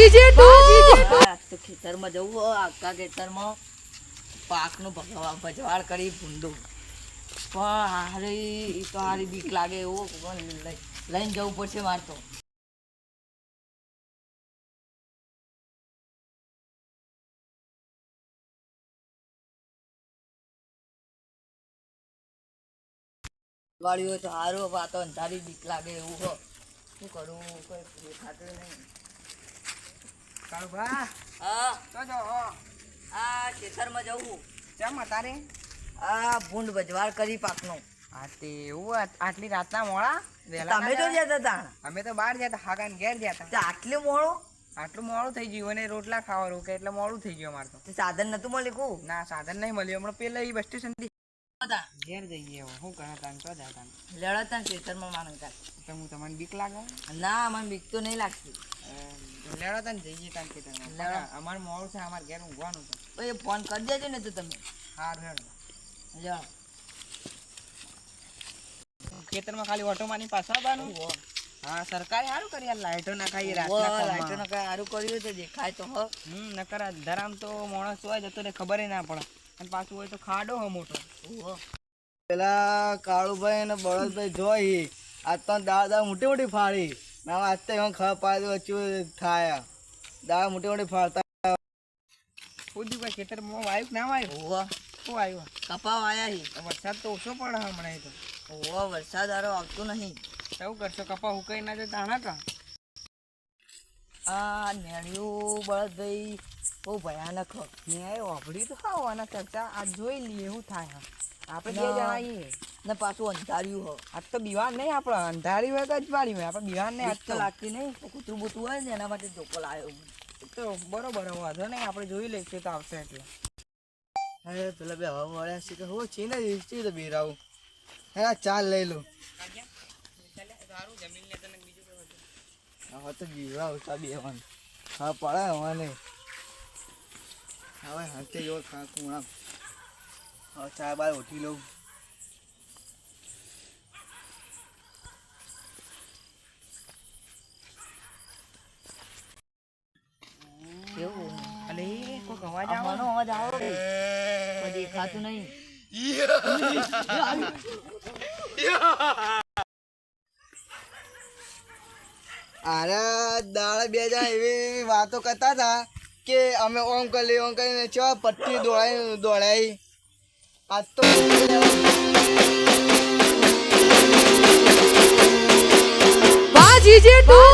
તો ખેતરમાં જવું આખા ખેતરમાં પાકનું ભજવાળ કરી ભૂંડું પણ હારી તો હારી બીક લાગે એવું લઈને જવું પડશે મારે તો. વાળી હોય તો સારું વાતો અંધારી બીક લાગે એવું હો. શું કરું કોઈ દેખાતું નહીં. કાળુભા હા તો જો આ ખેતરમાં જવું. ચમ તારે આ ભૂંડ ભજવાળ કરી પાકનો. હા તે એવું આટલી રાતના મોડા વહેલા તમે તો જતા હતા. અમે તો બહાર ગયા હતા હાકાન ઘેર ગયા હતા. આટલું મોડું આટલું મોડું થઈ ગયું અને રોટલા ખાવા રોકે એટલે મોડું થઈ ગયું અમારે તો. સાધન નતું મળ્યું કહું. ના સાધન નહીં મળ્યું હમણાં પેલા બસ સ્ટેશન થી ઘેર જઈએ હવે શું કરે તાન તો જતા લડતા ખેતરમાં માનતા તો હું તમને બીક લાગે ના મને બીક તો નહીં લાગતી. લેડતા ને જઈએ તાન ખેતરમાં અમારે મોડું છે અમારે ઘેર ઊંઘવાનું છે. પછી ફોન કરી દેજો ને તો તમે. હા રેડ જાઓ ખેતરમાં ખાલી ઓટો માની પાછા આવવાનું. હા સરકારે સારું કરી યાર લાઈટો નાખાઈ રાતના લાઈટો ને કઈ સારું કર્યું તો દેખાય તો હ. નકર ધરામ તો માણસ હોય જતો રે ખબર ના પડે અને પાછું હોય તો ખાડો હો મોટો. પેલા કાળુભાઈ ને બળદભાઈ જોઈ આજ તો દાદા મોટી મોટી ફાડી ના આજ તો એમાં ખબર પાડી વચ્ચે થાય દાદા મોટી મોટી ફાડતા. ખુદી કોઈ ખેતરમાં વાયુ ના વાયુ શું આવ્યું કપા વાયા હી. વરસાદ તો ઓછો પડે હમણાં તો. વરસાદ આરો આવતો નહીં. શું કરશો કપા હુકાઈ ના જાય તાણા કા. આ નેણિયું બળદભાઈ બહુ ભયાનક હ. ન્યાય વાપરી તો ખાવાના ચર્ચા આ જોઈ લઈએ શું થાય આપણે બે જણા આવીએ ને પાછું અંધાર્યું હ. આજ તો બીવાન નહીં આપણે અંધારી હોય કે અજવાળી હોય આપણે બીવાન નહીં આજ તો લાગતી નહીં. કૂતરું બૂતરું હોય ને એના માટે ચોખ્ખો લાવ્યો. તો બરોબર વાંધો નહીં આપણે જોઈ લઈશું તો આવશે એટલે. હે પેલા બે હવા વાળ્યા છે કે હો છે ને તો બેરાવું હે ચાલ લઈ લો. હા તો બીવડાવું ચા બેવાનું હા પડે હવાને હવે હાથે જો ખાકું આમ હવે ચા બાર ઉઠી લઉં. કેવું અલે કોઈ અવાજ આવાનો અવાજ આવો કે કોઈ દેખાતું નહીં. અરે દાડા બે જણા એવી વાતો કરતા હતા કે અમે ઓમ કરી ઓમ કરીને ચા પટ્ટી દોડાઈ આજ તો બાજી જે તું